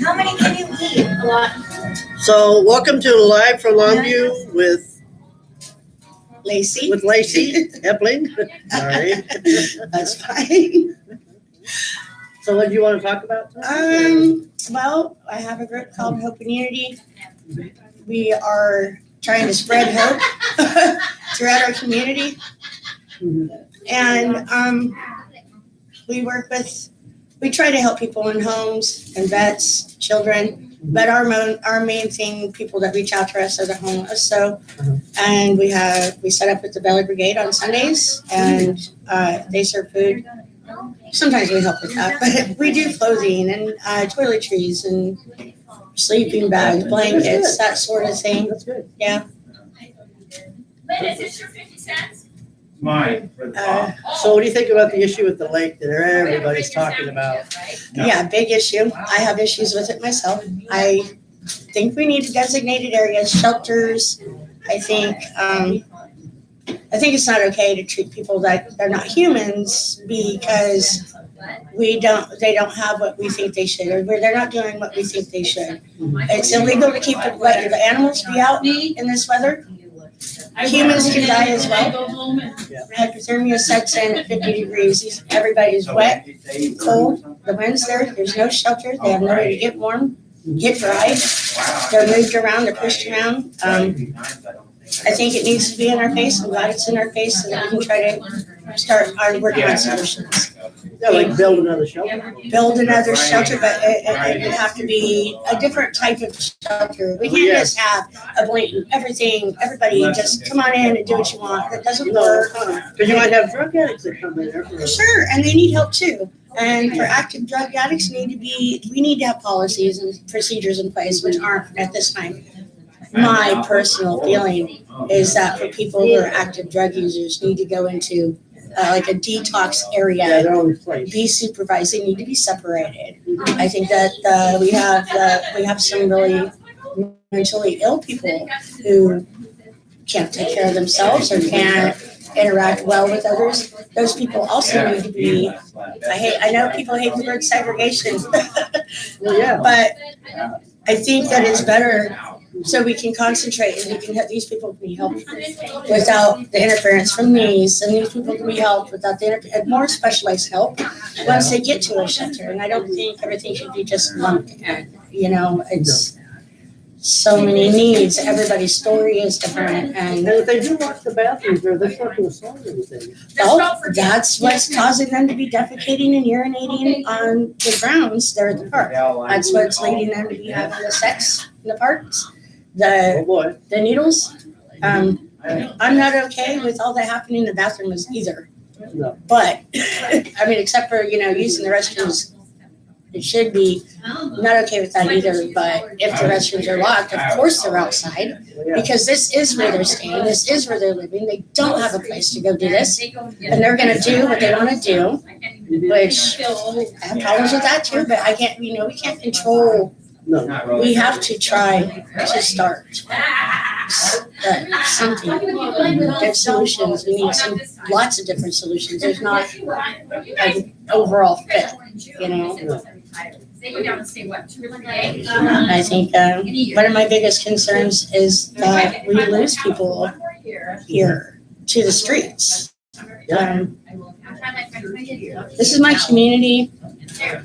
How many can you eat? A lot. So, welcome to Live for Longview with Lacey. Epling. Sorry. That's fine. So, what do you want to talk about tonight? Well, I have a group called Hope and Unity. We are trying to spread hope throughout our community. And we try to help people in homes and vets, children, but our main thing, people that reach out to us are the homeless. So, and we set up with the Belly Brigade on Sundays, and they serve food. Sometimes we help with that, but we do clothing and toiletries and sleeping bags, blankets, that sort of thing. That's good. Yeah. Lynn, is this your 50 cents? Mine. For the top. So, what do you think about the issue with the lake that everybody's talking about? Yeah, big issue. I have issues with it myself. I think we need designated areas, shelters. I think it's not okay to treat people like they're not humans because they don't have what we think they should, or they're not doing what we think they should. It's illegal to let the animals be out in this weather. Humans can die as well. Hypothermia sets in at 50 degrees. Everybody's wet, cold. The wind's there. There's no shelter. They have no way to get warm, get dry. They're moved around. They're pushed around. I think it needs to be in our face. I'm glad it's in our face so that we can try to start our working on solutions. Yeah, like build another shelter. Build another shelter, but it would have to be a different type of shelter. We can't just have a blatant everybody just come on in and do what you want. That doesn't work. Because you might have drug addicts that come in there. Sure, and they need help too. And for active drug addicts, we need to have policies and procedures in place, which aren't at this time. My personal feeling is that for people who are active drug users, need to go into like a detox area, Yeah, their own place. be supervised. They need to be separated. I think that we have some really mentally ill people who can't take care of themselves or can't interact well with others. Those people also need to be. I know people hate the word segregation, Well, yeah. but I think that it's better so we can concentrate and we can have these people can be helped without the interference from these, and these people can be helped without the and more specialized help once they get to a shelter. And I don't think everything should be just lumped in. It's so many needs. Everybody's story is different, And and if they do watch the bathrooms, they're not going to solve anything. that's what's causing them to be defecating and urinating on the grounds there at the park. That's what's leading them to be having the sex in the parks. Oh, boy. The needles. I'm not okay with all that happening in the bathrooms either. No. But, I mean, except for, using the restrooms, it should be not okay with that either. But if the restrooms are locked, of course they're outside because this is where they're staying. This is where they're living. They don't have a place to go do this. And they're going to do what they want to do, which I have problems with that too. But I can't, we can't control. No. We have to try to start something. There's solutions. We need lots of different solutions. There's not an overall fit, I think one of my biggest concerns is that we lose people here to the streets. This is my community.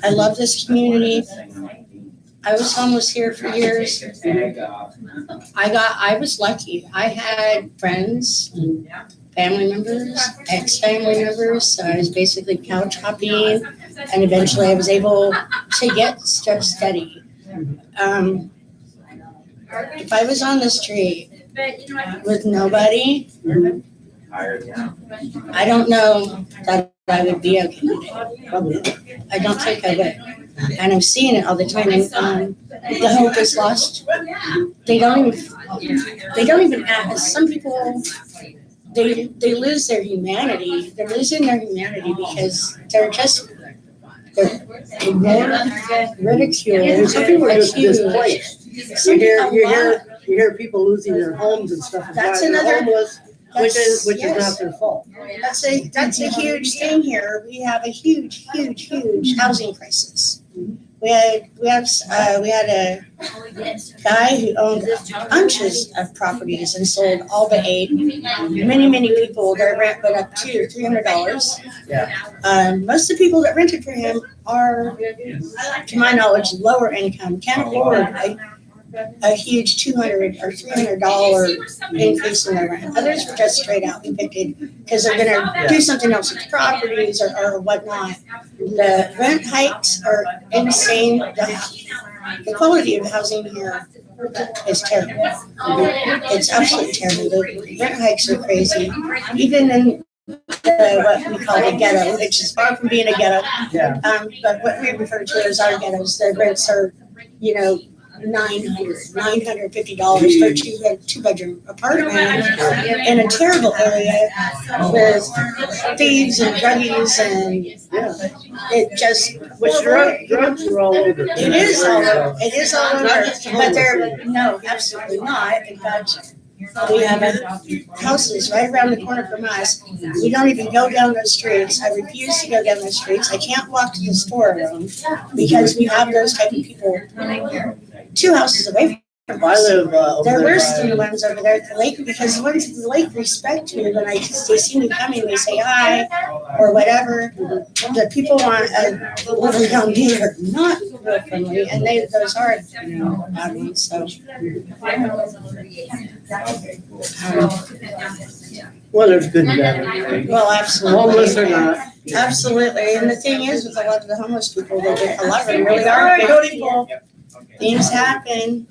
I love this community. I was homeless here for years. I was lucky. I had friends and family members, ex-family members. So I was basically couch hopping, and eventually I was able to get steady. If I was on the street with nobody, I don't know that I would be okay with it. I don't think I would. And I'm seeing it all the time. And the hope is lost. They don't even ask. Some people, they lose their humanity. They're losing their humanity because they're ignored, ridiculed. Some people are just accused. displaced. You hear people losing their homes and stuff. That's they're another- homeless, which is yes. not their fault. That's a huge thing here. We have a huge housing crisis. We had a guy who owned bunches of properties and sold all but 8. Many people, their rent went up to $300. Yeah. Most of the people that rented for him are, to my knowledge, lower income, can't afford a huge $200 or $300 increase in their rent. Others were just straight out evicted because they're gonna do something else with properties or whatnot. The rent hikes are insane. The quality of housing here is terrible. It's absolutely terrible. The rent hikes are crazy. Even in what we call the ghetto, which is far from being a ghetto. Yeah. But what we refer to as our ghettos, the rents are, $950 for a two-bedroom apartment in a terrible area with thieves and druggies and it just. Which drugs are all over. It is all over, Not just the but homeless. no, absolutely not. In fact, we have houses right around the corner from us. We don't even go down those streets. I refuse to go down those streets. I can't walk to the store alone because we have those type of people 2 houses away from I us. live over They're there worse by- than the ones over there at the lake because the ones at the lake respect me when they see me coming, they say hi or whatever. The people living down here are not real friendly, and those are bad ones. So Well, there's good and bad. well, Homeless or absolutely, not. absolutely. And the thing is, with a lot of the homeless people, a lot of them really are good people. Things happen,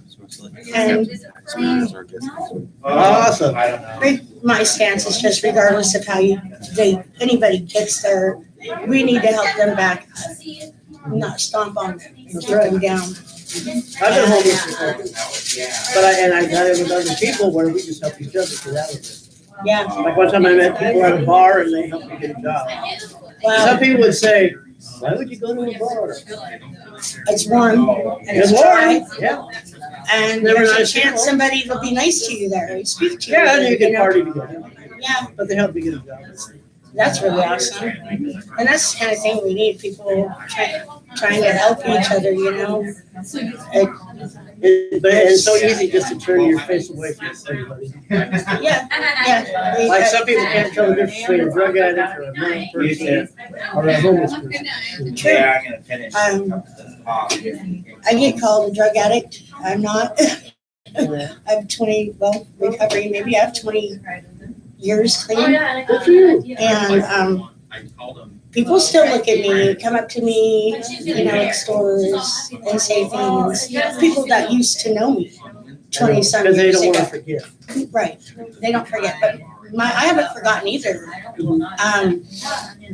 and Awesome. I don't know. my stance is just regardless of how anybody gets there, we need to help them back, not stomp on them, and keep them down. I've been homeless before. But I've done it with other people where we just help each other get out of it. Yeah, Like one time I met people at a bar and they helped me get a job. Some well, people would say, why would you go to a bar? it's warm and it's It's dry, warm, yeah. and Never there's a nice chance people. somebody will be nice to you there and speak to you. Yeah, and you can know? party together. Yeah, But they helped me get a job. that's really awesome. And that's the kind of thing we need, people trying to help each other, But it's so easy just to turn your face away from everybody. Yeah. Like some people can't tell the difference between a drug addict or a mental person or a homeless person. Yeah, I'm gonna finish. I get called a drug addict. I'm not. I have 20, recovery, maybe I have 20 years clean. Good for you. And people still look at me, come up to me, at stores and say things. People that used to know me 20-some Because they years don't want to ago. forget. Right, they don't forget, but I haven't forgotten either.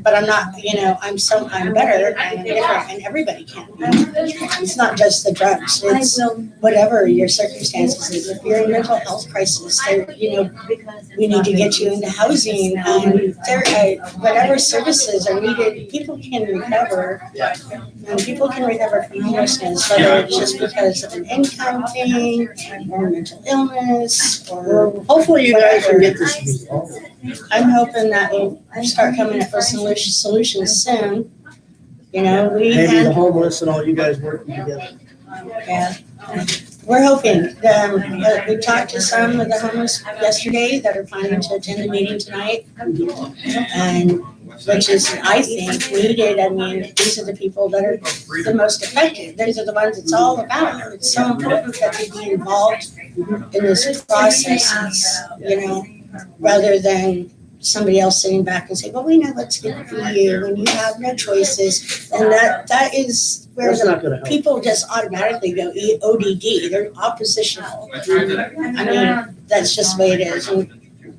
But I'm not, I'm better and I'm different and everybody can be. It's not just the drugs, it's whatever your circumstances is. If you're in mental health crisis, we need to get you into housing. Whatever services are needed, people can recover. And people can recover from homelessness, whether it's just because of an income thing or mental illness or. Hopefully you guys can get this resolved. I'm hoping that we'll start coming up with solutions soon. We Maybe the had, homeless and all you guys working together. we're hoping. We talked to some of the homeless yesterday that are planning to attend the meeting tonight. And which is, I think, needed. I mean, these are the people that are the most affected. These are the ones it's all about. It's so important that they be involved in this process, rather than somebody else sitting back and say, well, we know what's good for you when you have no choices. And that is where That's not gonna help. people just automatically go ODD. They're oppositional. I mean, that's just the way it is. And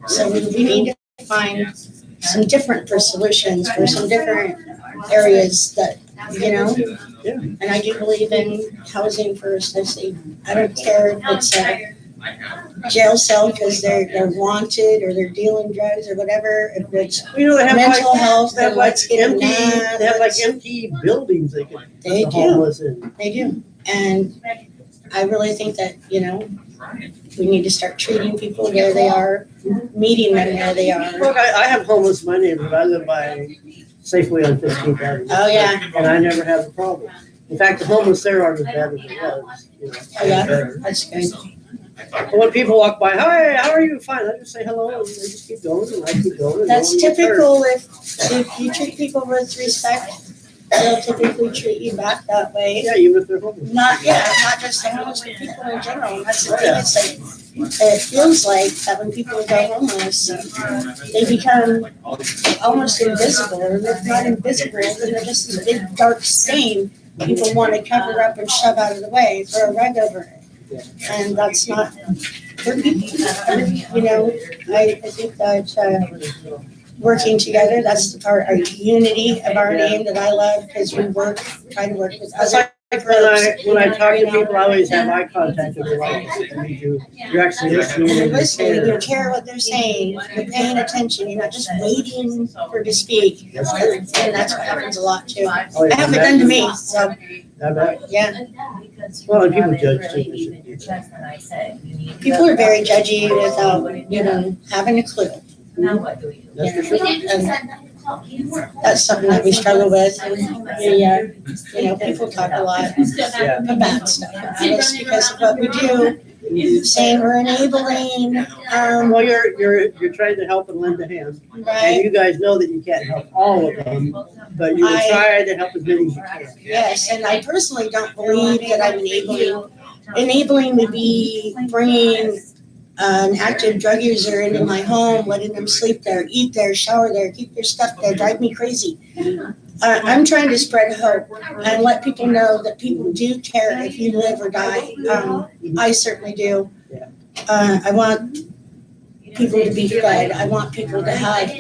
so we need to find some different solutions for some different areas that, and I do believe in housing first. I don't care if it's a jail cell because they're wanted or they're dealing drugs or whatever. If it's They have mental health, They have then let's get empty, that. they have empty buildings they can put They the do. homeless in. They do. And I really think that, we need to start treating people where they are, meeting them where they are. Look, I have homeless in my neighborhood. I live by Safeway on 15th Avenue. Oh, yeah. And I never have a problem. In fact, the homeless there aren't as bad as it was, you know. Oh, yeah, that's good. But when people walk by, hi, how are you? Fine. I just say hello and they just keep going and I keep going. And That's nobody gets hurt. typical if you treat people with respect, they'll typically treat you back that way. Yeah, even if they're homeless. Not just the homeless, but people in general. That's the thing, it's like, it feels like that when people go homeless, they become almost invisible, or if not invisible, then they're just this big dark stain people want to cover up and shove out of the way, throw a rug over it. And that's not, we're people, you know, I think that, working together, that's the part, our unity of our name that I love, because we try to work with That's other like groups. when I talk to people, I always have eye contact with them. You're actually listening. You're and you listening, care. you care what they're saying, you're paying attention, you're not just waiting for to speak. And that's what happens a lot too. Oh, It yeah, happened done to me, so, I bet. yeah. Well, and people judge too. They shouldn't do that. People are very judgy without, you know, having a clue. Now what do we do? That's for We sure. did just at 9 o'clock. You weren't. That's something that we struggle with. You know, people talk a lot Yeah. about stuff about us because of what we do, saying we're enabling, Well, you're trying to help and lend a hand. And right? you guys know that you can't help all of them, but you will try to help as many as you can. Yes, and I personally don't believe that I'm enabling to be bringing an active drug user into my home, letting them sleep there, eat there, shower there, keep their stuff there, drive me crazy. I'm trying to spread hope and let people know that people do care if you live or die. I certainly do. I want people to be fed. I want people to have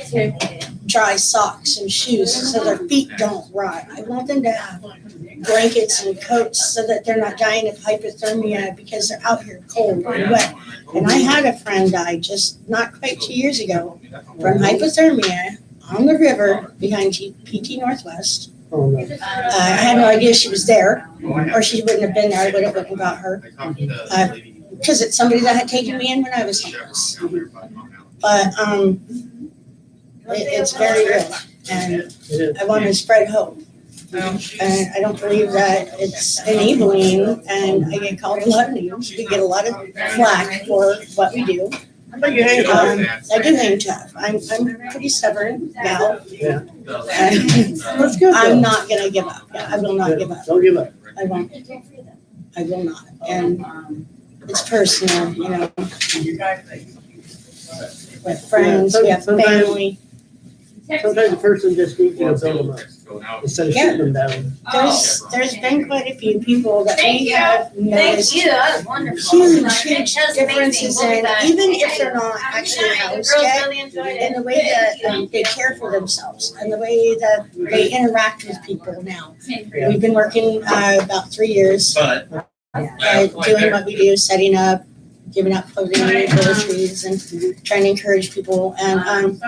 dry socks and shoes so their feet don't rot. I want them to have blankets and coats so that they're not dying of hypothermia because they're out here cold and wet. And I had a friend die just not quite 2 years ago from hypothermia on the river behind PT Northwest. Oh, no. I had no idea she was there, or she wouldn't have been there. I would have went and got her. Because it's somebody that had taken me in when I was homeless. But it's very real, and It is. I want to spread hope. And I don't believe that it's enabling, and I get called a lot of names. We get a lot of flack for what we do. But you hang on. I do hang tough. I'm pretty stubborn now. Yeah. And That's good I'm though. not gonna give up. I will not give up. Don't give up. I won't. I will not. And it's personal, you know. We have friends, we have family. Sometimes a person just needs you to build them up instead of shooting them down. There's been quite a few people that we have Thank noticed you, that was wonderful. huge differences in, even if they're not actually housed yet, in the way that they care for themselves and the way that they interact with people now. We've been working about 3 years, doing what we do, setting up, giving out clothing and groceries and trying to encourage people. And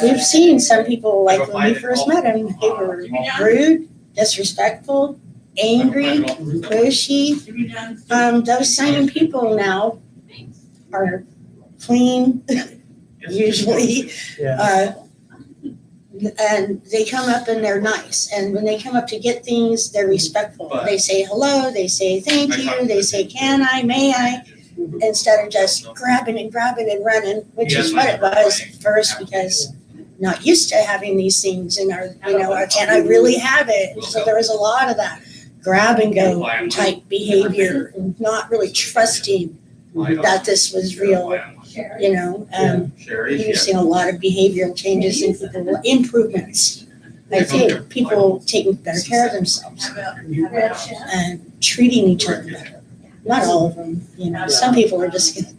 we've seen some people, like when we first met them, they were rude, disrespectful, angry, pushy. Those same people now are clean, usually. Yeah. And they come up and they're nice. And when they come up to get things, they're respectful. They say hello, they say thank you, they say can I, may I, instead of just grabbing and running, which is what it was at first, because not used to having these things in our, can I really have it? So there was a lot of that grab and go type behavior, and not really trusting that this was real, We've seen a lot of behavioral changes in people, improvements. I think people taking better care of themselves and treating each other better. Not all of them, some people are just gonna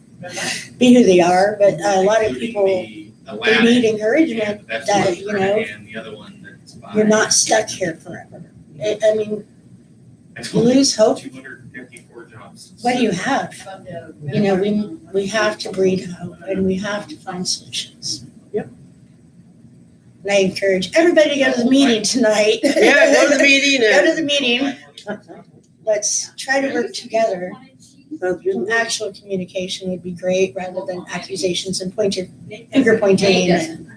be who they are, but a lot of people, they need encouragement that, you're not stuck here forever. I mean, you lose hope. What do you have? We have to breed hope and we have to find solutions. Yep. And I encourage everybody to go to the meeting tonight. Yeah, go to the meeting. Go to the meeting. Let's try to work together. Sounds good. Actual communication would be great rather than accusations and finger pointing.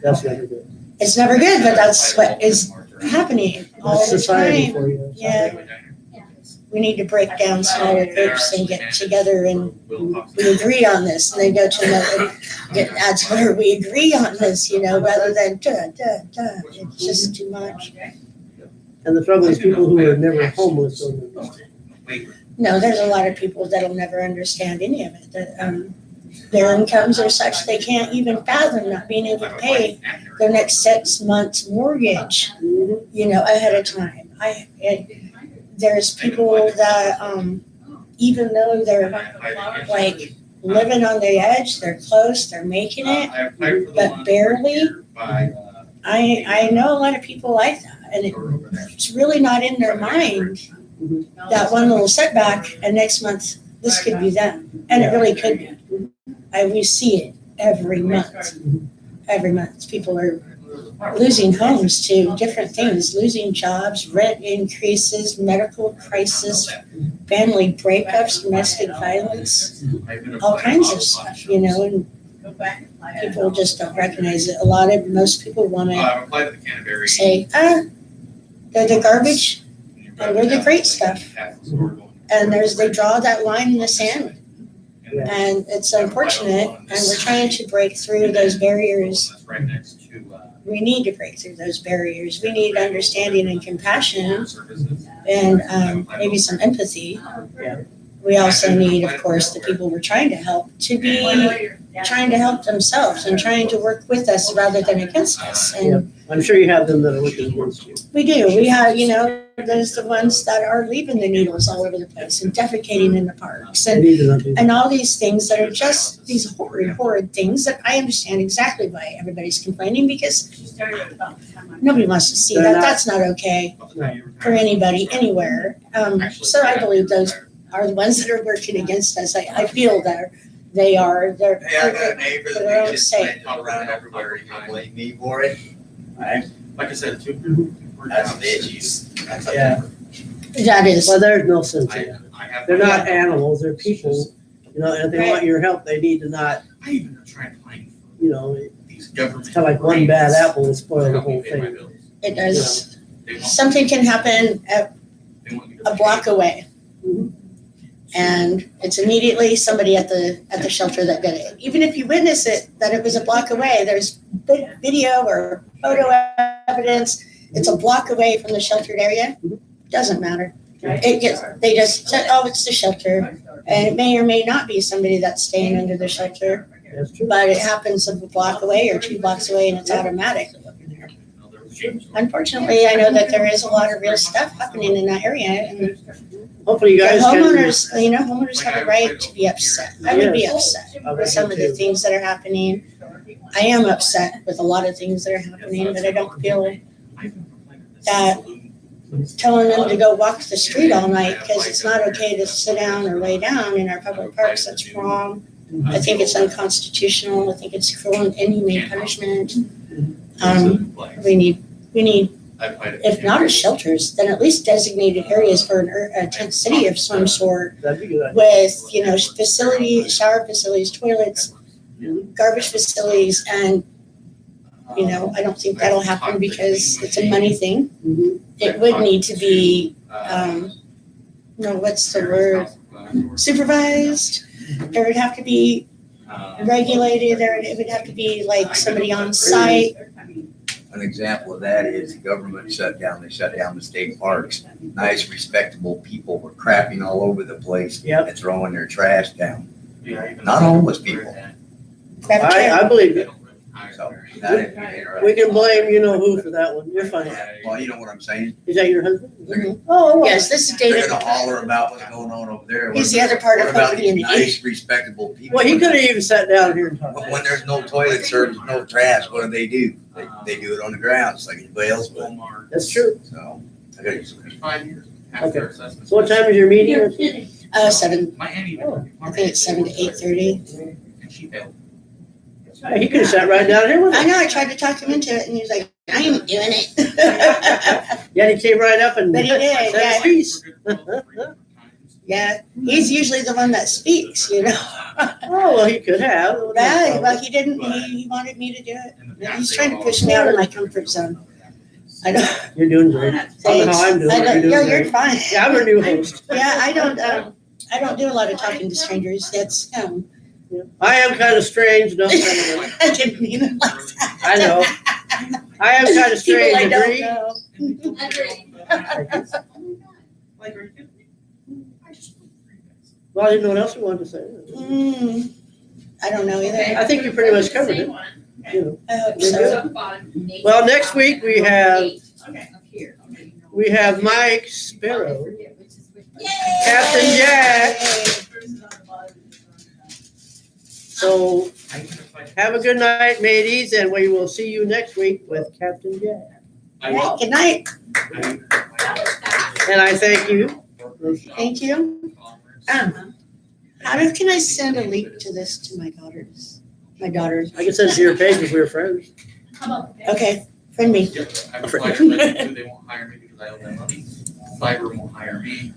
That's never good. It's never good, but that's what is happening all That's the society time. for you. Yeah. we need to break down smaller groups and get together and we agree on this. And they go to another, that's where we agree on this, rather than it's just too much. And the trouble is people who are never homeless don't understand. No, there's a lot of people that'll never understand any of it. That their incomes are such they can't even fathom not being able to pay their next 6 months mortgage, ahead of time. There's people that, even though they're like living on the edge, they're close, they're making it, but barely. I know a lot of people like that, and it's really not in their mind that one little setback, and next month this could be them, and it really could be. We see it every month. Every month, people are losing homes to different things, losing jobs, rent increases, medical crisis, family breakups, domestic violence, all kinds of stuff, and people just don't recognize it. Most people want to say, they're the garbage and we're the great stuff. And they draw that line in the sand. And it's unfortunate, and we're trying to break through those barriers. We need to break through those barriers. We need understanding and compassion and maybe some empathy. We also need, of course, the people we're trying to help to be trying to help themselves and trying to work with us rather than against us. And I'm sure you have them that are looking against you. we do. We have, there's the ones that are leaving the needles all over the place and defecating in the parks and all these things that are just these horrid things that I understand exactly why everybody's complaining, because nobody wants to see that. That's not okay for anybody anywhere. So I believe those are the ones that are working against us. I feel that they're I got a neighbor for their that we own just sake. went around everywhere. You can blame me for it. Like I said, too. That's the issues. Yeah. That is. Well, there's no sense in it. They're not animals, they're people, and if they want your help, they need to not, I even try to find these it's government. kind of like one bad apple will spoil the whole thing. It does. Something can happen at a block away. And it's immediately somebody at the shelter that did it. Even if you witness it, that it was a block away, there's video or photo evidence. It's a block away from the sheltered area. Doesn't matter. They just said, oh, it's the shelter. And it may or may not be somebody that's staying under the shelter. That's true. But it happens a block away or 2 blocks away, and it's automatic. Unfortunately, I know that there is a lot of real stuff happening in that area, and Hopefully you the guys can. homeowners have a right to be upset. I would be upset with some of the things that are happening. I am upset with a lot of things that are happening, but I don't feel that telling them to go walk the street all night because it's not okay to sit down or lay down in our public parks, that's wrong. I think it's unconstitutional. I think it's cruel and inhumane punishment. We need, if not as shelters, then at least designated areas for a tent city of some sort That'd be good. with, facilities, shower facilities, toilets, garbage facilities, and, I don't think that'll happen because it's a money thing. It would need to be, what's the word? Supervised. There would have to be regulated, it would have to be like somebody on site. An example of that is the government shut down the state parks. Nice, respectable people were crapping all over the place and throwing their trash down. Not homeless people. I believe it. So, that We can blame who for that one. You're fine. well, you know what I'm saying? Is that your husband? Oh, yes, this is They're David. gonna holler about what's going on over there. He's the other part of What about Hope Community. these nice, respectable people? Well, he could have even sat down here and talked. But when there's no toilet service, no trash, what do? They do it on the ground, just like anybody else would. That's true. So, I gotta use it. 5 years. Okay. So what time is your meeting? 7, Miami. I think it's 7 to 8:30. And she failed. He could have sat right down here with I us. know, I tried to talk him into it, and he was like, I ain't doing it. Yeah, he came right up and But he did, said yeah. his piece. Yeah, he's usually the one that speaks, Oh, well, he could have. Yeah, well, he didn't, he wanted me to do it. He's trying to push me out of my comfort zone. I know. You're doing great. I don't know how I'm doing, I but know- you're No, doing you're great. fine. Yeah, I'm a new host. Yeah, I don't do a lot of talking to strangers. That's, I am kind of strange, no, I didn't mean it like that. I know. I am kind of People strange, I don't agree? know. Like, are you kidding me? I just flew 3 days. Well, I didn't know what else you wanted to say. I don't know either. I think you pretty much covered it. You know. I hope You're so. good. Well, next week we have Mike Sparrow, Captain Jack. So have a good night, mateys, and we will see you next week with Captain Jack. All right, good night. And I thank you. Thank you. How can I send a link to this to my daughters? My daughters. I can send it to your page if we were friends. Okay, friend me. Yep, I have a flyer ready, they won't hire me because I owe them money. Fiverr won't hire me.